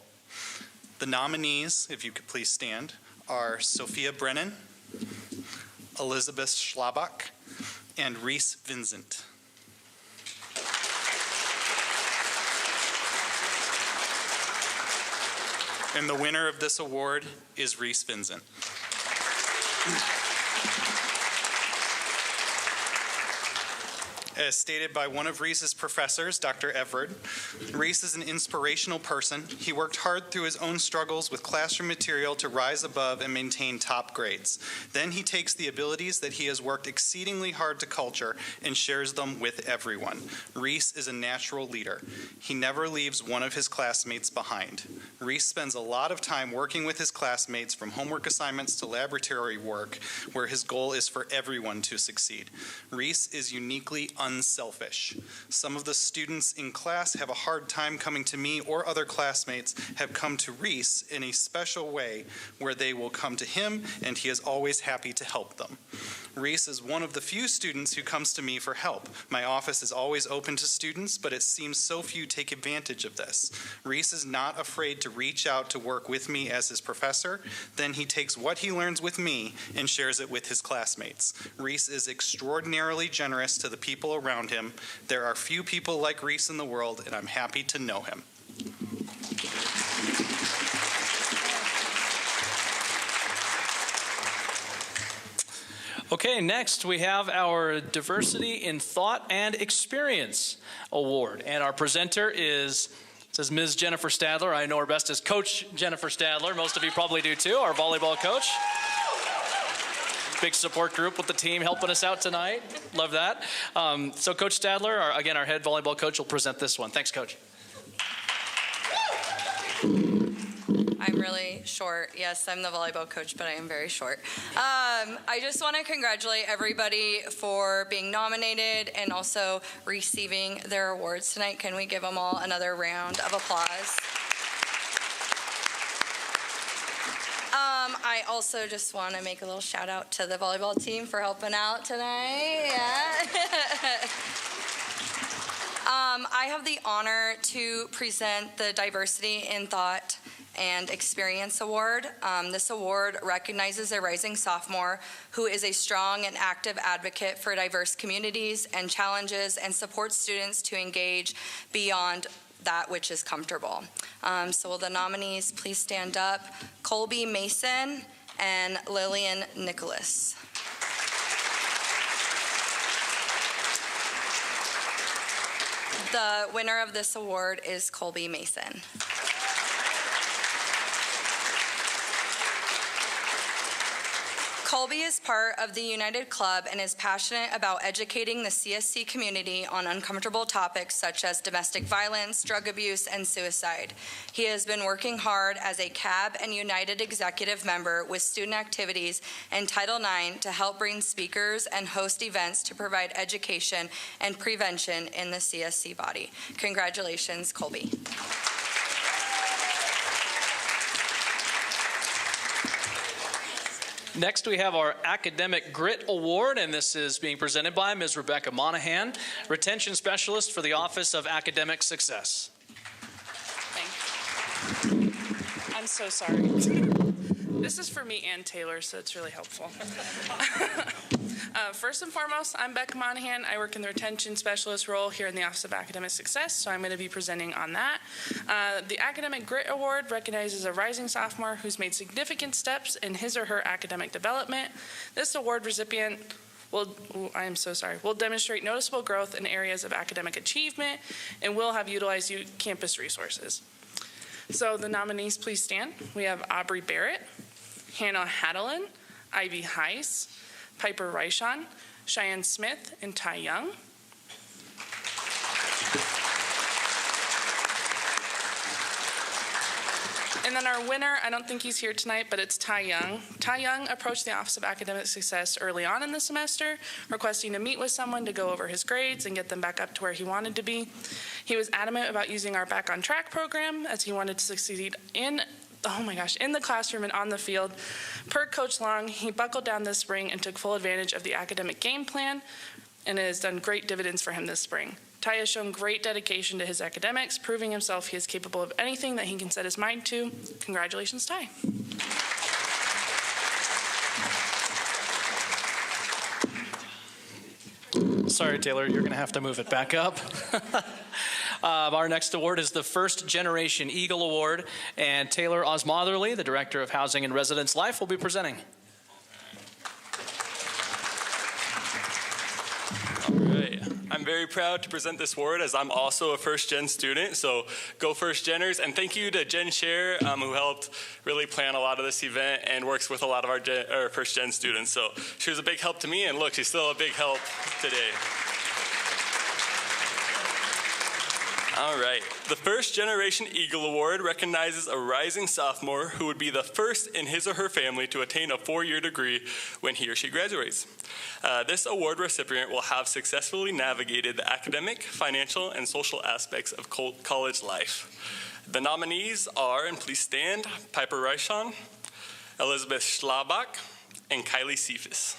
The nominees, if you could please stand, are Sophia Brennan, Elizabeth Schlabach, and Reese Vincent. And the winner of this award is Reese Vincent. As stated by one of Reese's professors, Dr. Everett, Reese is an inspirational person. He worked hard through his own struggles with classroom material to rise above and maintain top grades. Then he takes the abilities that he has worked exceedingly hard to culture and shares them with everyone. Reese is a natural leader. He never leaves one of his classmates behind. Reese spends a lot of time working with his classmates from homework assignments to laboratory work, where his goal is for everyone to succeed. Reese is uniquely unselfish. Some of the students in class have a hard time coming to me, or other classmates have come to Reese in a special way where they will come to him, and he is always happy to help them. Reese is one of the few students who comes to me for help. My office is always open to students, but it seems so few take advantage of this. Reese is not afraid to reach out to work with me as his professor. Then he takes what he learns with me and shares it with his classmates. Reese is extraordinarily generous to the people around him. There are few people like Reese in the world, and I'm happy to know him. Okay, next we have our Diversity in Thought and Experience Award. And our presenter is, it says Ms. Jennifer Stadler. I know her best as Coach Jennifer Stadler. Most of you probably do too, our volleyball coach. Big support group with the team helping us out tonight. Love that. So Coach Stadler, again, our head volleyball coach, will present this one. Thanks, Coach. I'm really short. Yes, I'm the volleyball coach, but I am very short. I just want to congratulate everybody for being nominated and also receiving their awards tonight. Can we give them all another round of applause? I also just want to make a little shout out to the volleyball team for helping out tonight. Yeah. I have the honor to present the Diversity in Thought and Experience Award. This award recognizes a rising sophomore who is a strong and active advocate for diverse communities and challenges and supports students to engage beyond that which is comfortable. So will the nominees please stand up? Colby Mason and Lillian Nicholas. The winner of this award is Colby Mason. Colby is part of the United Club and is passionate about educating the CSC community on uncomfortable topics such as domestic violence, drug abuse, and suicide. He has been working hard as a CAB and United executive member with student activities and Title IX to help bring speakers and host events to provide education and prevention in the CSC body. Congratulations, Colby. Next, we have our Academic Grit Award, and this is being presented by Ms. Rebecca Monahan, Retention Specialist for the Office of Academic Success. Thanks. I'm so sorry. This is for me and Taylor, so it's really helpful. First and foremost, I'm Becca Monahan. I work in the Retention Specialist role here in the Office of Academic Success, so I'm going to be presenting on that. The Academic Grit Award recognizes a rising sophomore who's made significant steps in his or her academic development. This award recipient will demonstrate noticeable growth in areas of academic achievement and will have utilized campus resources. So the nominees, please stand. We have Aubrey Barrett, Hannah Hadelin, Ivy Heiss, Piper Reichon, Cheyenne Smith, and Ty Young. And then our winner, I don't think he's here tonight, but it's Ty Young. Ty Young approached the Office of Academic Success early on in the semester, requesting to meet with someone to go over his grades and get them back up to where he wanted to be. He was adamant about using our Back on Track program as he wanted to succeed in the classroom and on the field. Per Coach Long, he buckled down this spring and took full advantage of the academic game plan, and it has done great dividends for him this spring. Ty has shown great dedication to his academics, proving himself he is capable of anything that he can set his mind to. Congratulations, Ty. Sorry, Taylor, you're going to have to move it back up. Our next award is the First Generation Eagle Award, and Taylor Osmotherly, the Director of Housing and Residence Life, will be presenting. I'm very proud to present this award as I'm also a first-gen student, so go first-geners. And thank you to Jen Scher, who helped really plan a lot of this event and works with a lot of our first-gen students. So she was a big help to me, and look, she's still a big help today. All right. The First Generation Eagle Award recognizes a rising sophomore who would be the first in his or her family to attain a 4-year degree when he or she graduates. This award recipient will have successfully navigated the academic, financial, and social aspects of college life. The nominees are, and please stand, Piper Reichon, Elizabeth Schlabach, and Kylie Cephas.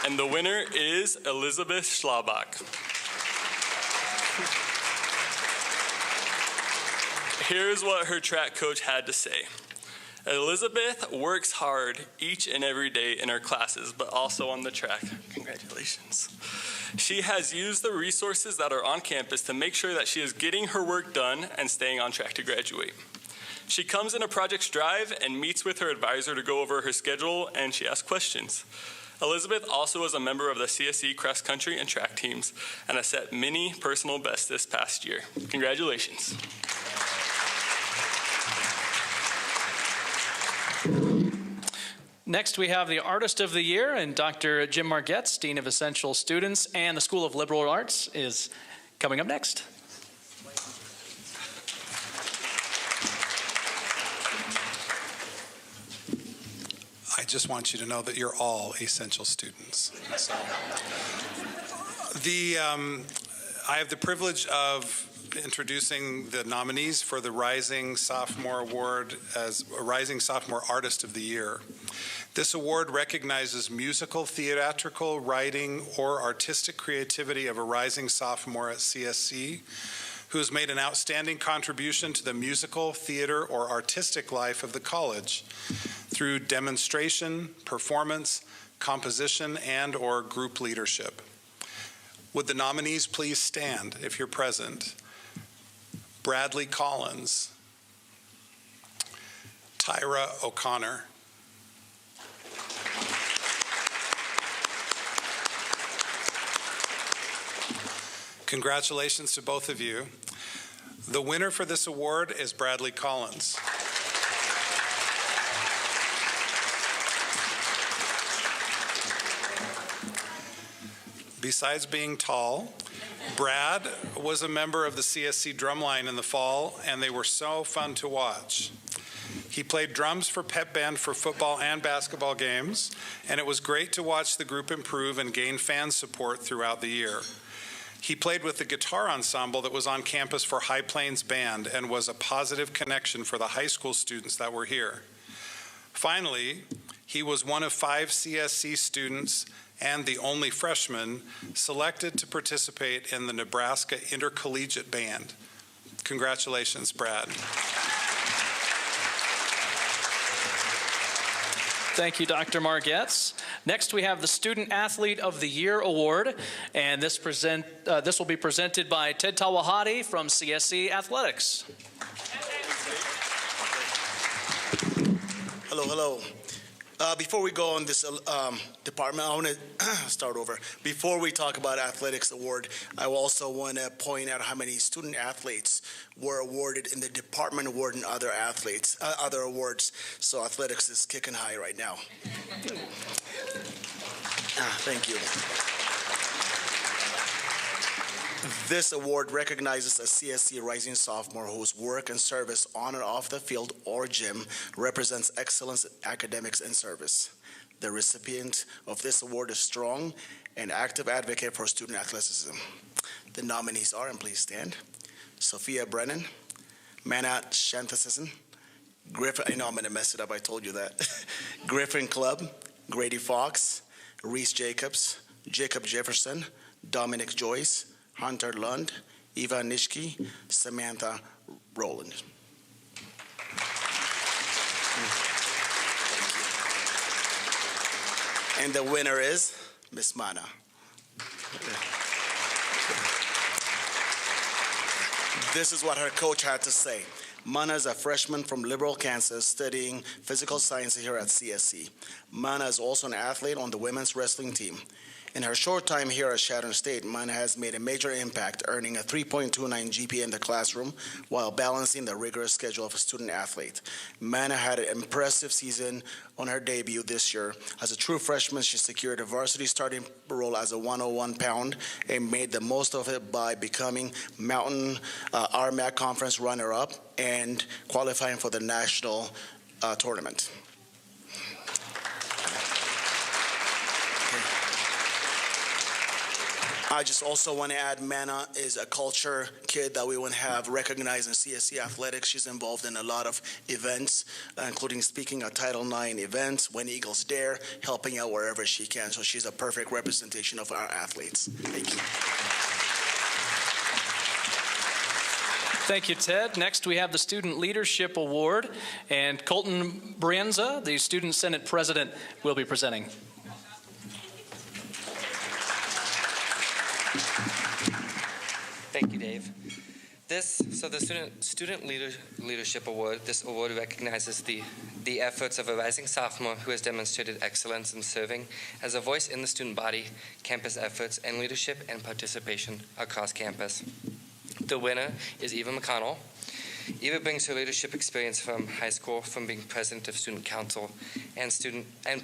And the winner is Elizabeth Schlabach. Here's what her track coach had to say. Elizabeth works hard each and every day in her classes, but also on the track. Congratulations. She has used the resources that are on campus to make sure that she is getting her work done and staying on track to graduate. She comes in a projects drive and meets with her advisor to go over her schedule, and she asks questions. Elizabeth also is a member of the CSE cross country and track teams and has set many personal bests this past year. Congratulations. Next, we have the Artist of the Year, and Dr. Jim Margetts, Dean of Essential Students and the School of Liberal Arts, is coming up next. I just want you to know that you're all essential students. So, I have the privilege of introducing the nominees for the Rising Sophomore Award as a Rising Sophomore Artist of the Year. This award recognizes musical, theatrical, writing, or artistic creativity of a rising sophomore at CSC who has made an outstanding contribution to the musical, theater, or artistic life of the college through demonstration, performance, composition, and/or group leadership. Would the nominees please stand if you're present? Bradley Collins, Tyra O'Connor, congratulations to both of you. The winner for this award is Bradley Collins. Besides being tall, Brad was a member of the CSC drumline in the fall, and they were so fun to watch. He played drums for pep band for football and basketball games, and it was great to watch the group improve and gain fan support throughout the year. He played with the guitar ensemble that was on campus for High Plains Band and was a positive connection for the high school students that were here. Finally, he was one of 5 CSC students and the only freshman selected to participate in the Nebraska Intercollegiate Band. Congratulations, Brad. Thank you, Dr. Margetts. Next, we have the Student Athlete of the Year Award, and this will be presented by Ted Tawahati from CSC Athletics. Hello, hello. Before we go on this department, I want to start over. Before we talk about athletics award, I also want to point out how many student athletes were awarded in the department award and other awards. So athletics is kicking high right now. Thank you. This award recognizes a CSC Rising Sophomore whose work and service on and off the field or gym represents excellence in academics and service. The recipient of this award is strong and active advocate for student athleticism. The nominees are, and please stand, Sophia Brennan, Manat Shanthasison, Griffin, I know I'm going to mess it up, I told you that, Griffin Clubb, Grady Fox, Reese Jacobs, Jacob Jefferson, Dominic Joyce, Hunter Lund, Eva Nishki, Samantha Rowland. And the winner is Miss Mana. This is what her coach had to say. Mana is a freshman from Liberal, Kansas, studying physical science here at CSC. Mana is also an athlete on the women's wrestling team. In her short time here at Chadron State, Mana has made a major impact, earning a 3.29 GPA in the classroom while balancing the rigorous schedule of a student athlete. Mana had an impressive season on her debut this year. As a true freshman, she secured a varsity starting role as a 101-pound and made the most of it by becoming Mountain RMAC Conference runner-up and qualifying for the national tournament. I just also want to add Mana is a culture kid that we want to have recognized in CSC Athletics. She's involved in a lot of events, including speaking at Title IX events, When Eagles Dare, helping out wherever she can. So she's a perfect representation of our athletes. Thank you. Thank you, Ted. Next, we have the Student Leadership Award, and Colton Brienza, the Student Senate President, will be presenting. Thank you, Dave. The Student Leadership Award, this award recognizes the efforts of a rising sophomore who has demonstrated excellence in serving as a voice in the student body, campus efforts, and leadership and participation across campus. The winner is Eva McConnell. Eva brings her leadership experience from high school, from being president of Student Council and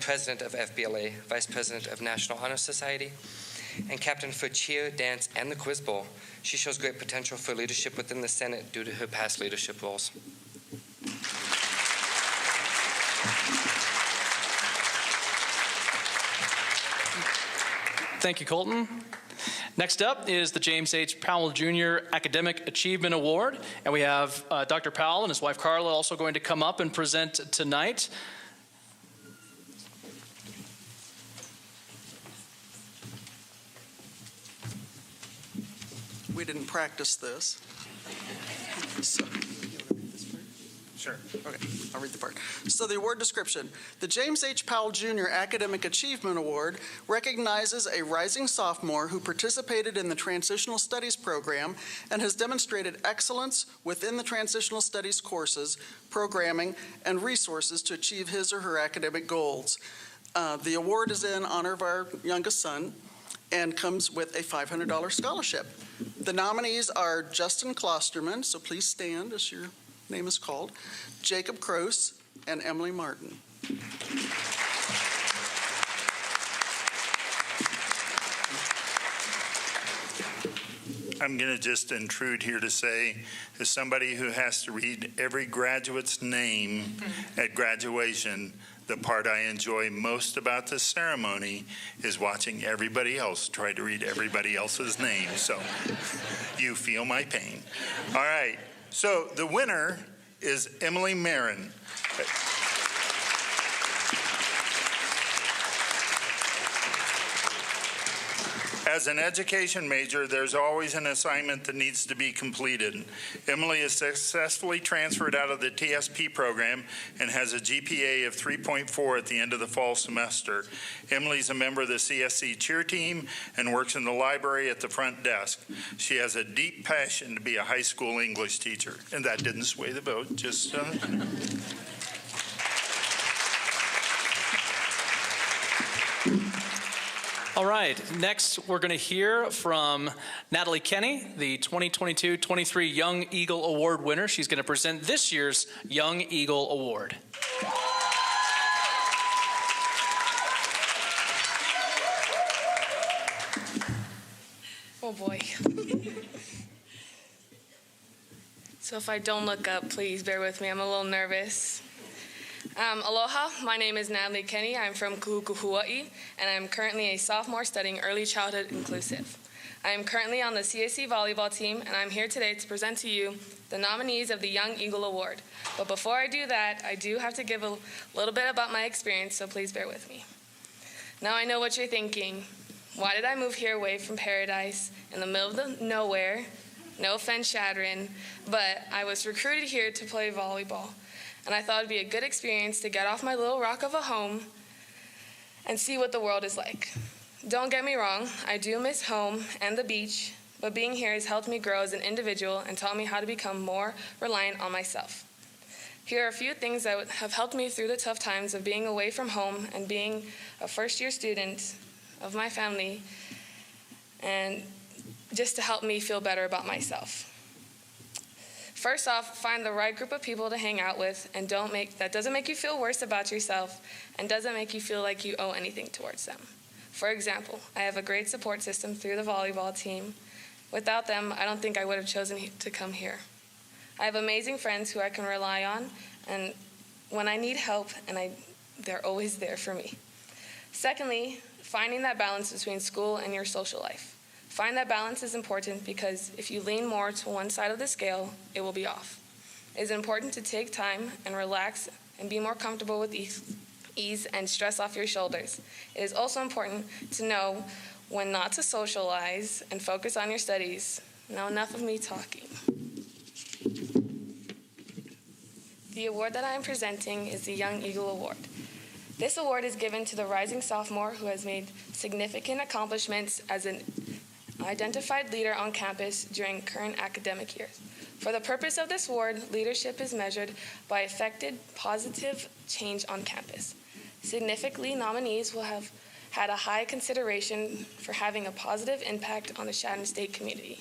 president of FBLA, vice president of National Honor Society, and captain for cheer, dance, and the quiz bowl. She shows great potential for leadership within the Senate due to her past leadership roles. Thank you, Colton. Next up is the James H. Powell Jr. Academic Achievement Award, and we have Dr. Powell and his wife Carla also going to come up and present tonight. We didn't practice this. So, sure. Okay, I'll read the part. So the award description. The James H. Powell Jr. Academic Achievement Award recognizes a rising sophomore who participated in the Transitional Studies program and has demonstrated excellence within the Transitional Studies courses, programming, and resources to achieve his or her academic goals. The award is in honor of our youngest son and comes with a $500 scholarship. The nominees are Justin Klosterman, so please stand as your name is called, Jacob Kroos, and Emily Martin. I'm going to just intrude here to say, as somebody who has to read every graduate's name at graduation, The part I enjoy most about this ceremony is watching everybody else try to read everybody else's name. So you feel my pain. All right. So the winner is Emily Marin. As an education major, there's always an assignment that needs to be completed. Emily is successfully transferred out of the TSP program and has a GPA of 3.4 at the end of the fall semester. Emily's a member of the CSC cheer team and works in the library at the front desk. She has a deep passion to be a high school English teacher. And that didn't sway the vote, just All right, next we're going to hear from Natalie Kenny, the 2022-23 Young Eagle Award winner. She's going to present this year's Young Eagle Award. Oh boy. So if I don't look up, please bear with me. I'm a little nervous. Aloha, my name is Natalie Kenny. I'm from Kahuku, Hawaii, and I'm currently a sophomore studying Early Childhood Inclusive. I am currently on the CSC volleyball team, and I'm here today to present to you the nominees of the Young Eagle Award. But before I do that, I do have to give a little bit about my experience, so please bear with me. Now I know what you're thinking. Why did I move here away from paradise in the middle of the nowhere? No offense, Chadron, but I was recruited here to play volleyball. And I thought it'd be a good experience to get off my little rock of a home and see what the world is like. Don't get me wrong, I do miss home and the beach, but being here has helped me grow as an individual and taught me how to become more reliant on myself. Here are a few things that have helped me through the tough times of being away from home and being a first-year student of my family, and just to help me feel better about myself. First off, find the right group of people to hang out with and that doesn't make you feel worse about yourself and doesn't make you feel like you owe anything towards them. For example, I have a great support system through the volleyball team. Without them, I don't think I would have chosen to come here. I have amazing friends who I can rely on, and when I need help, they're always there for me. Secondly, finding that balance between school and your social life. Find that balance is important because if you lean more to one side of the scale, it will be off. It is important to take time and relax and be more comfortable with ease and stress off your shoulders. It is also important to know when not to socialize and focus on your studies. Now enough of me talking. The award that I am presenting is the Young Eagle Award. This award is given to the rising sophomore who has made significant accomplishments as an identified leader on campus during current academic years. For the purpose of this award, leadership is measured by effective positive change on campus. Significantly, nominees will have had a high consideration for having a positive impact on the Chadron State community.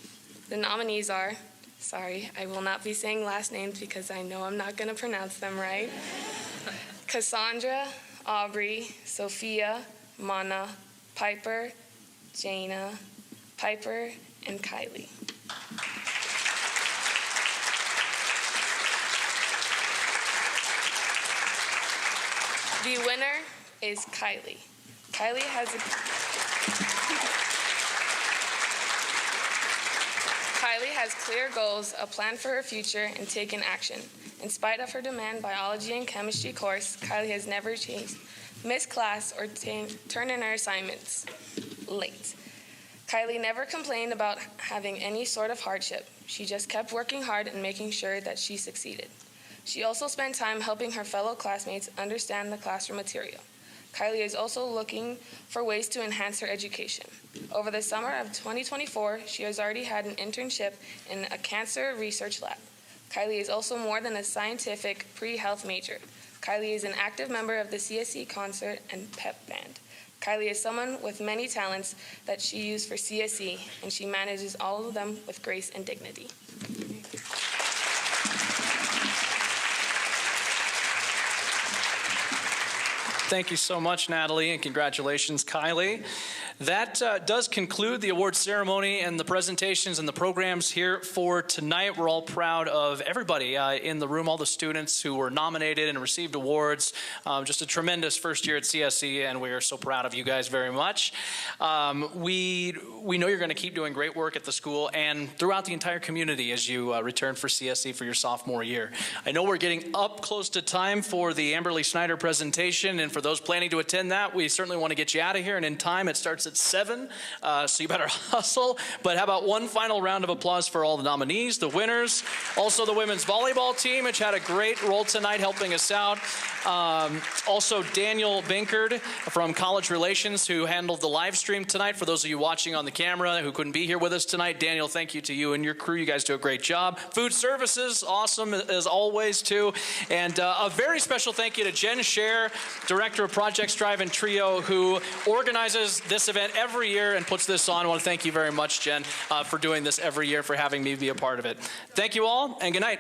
The nominees are, sorry, I will not be saying last names because I know I'm not going to pronounce them right. Cassandra, Aubrey, Sophia, Mana, Piper, Jana, Piper, and Kylie. The winner is Kylie. Kylie has clear goals, a plan for her future, and taken action. In spite of her demand biology and chemistry course, Kylie has never changed, missed class, or turned in her assignments late. Kylie never complained about having any sort of hardship. She just kept working hard and making sure that she succeeded. She also spent time helping her fellow classmates understand the classroom material. Kylie is also looking for ways to enhance her education. Over the summer of 2024, she has already had an internship in a cancer research lab. Kylie is also more than a scientific pre-health major. Kylie is an active member of the CSC concert and pep band. Kylie is someone with many talents that she used for CSC, and she manages all of them with grace and dignity. Thank you so much, Natalie, and congratulations, Kylie. That does conclude the award ceremony and the presentations and the programs here for tonight. We're all proud of everybody in the room, all the students who were nominated and received awards. Just a tremendous first year at CSE, and we are so proud of you guys very much. We know you're going to keep doing great work at the school and throughout the entire community as you return for CSE for your sophomore year. I know we're getting up close to time for the Amberly Snyder presentation, and for those planning to attend that, we certainly want to get you out of here and in time. It starts at 7, so you better hustle. But how about one final round of applause for all the nominees, the winners, also the women's volleyball team, which had a great role tonight helping us out. Also Daniel Binkard from College Relations, who handled the live stream tonight. For those of you watching on the camera who couldn't be here with us tonight, Daniel, thank you to you and your crew. You guys do a great job. Food Services, awesome as always too. And a very special thank you to Jen Scher, Director of Projects Drive and Trio, who organizes this event every year and puts this on. I want to thank you very much, Jen, for doing this every year, for having me be a part of it. Thank you all, and good night.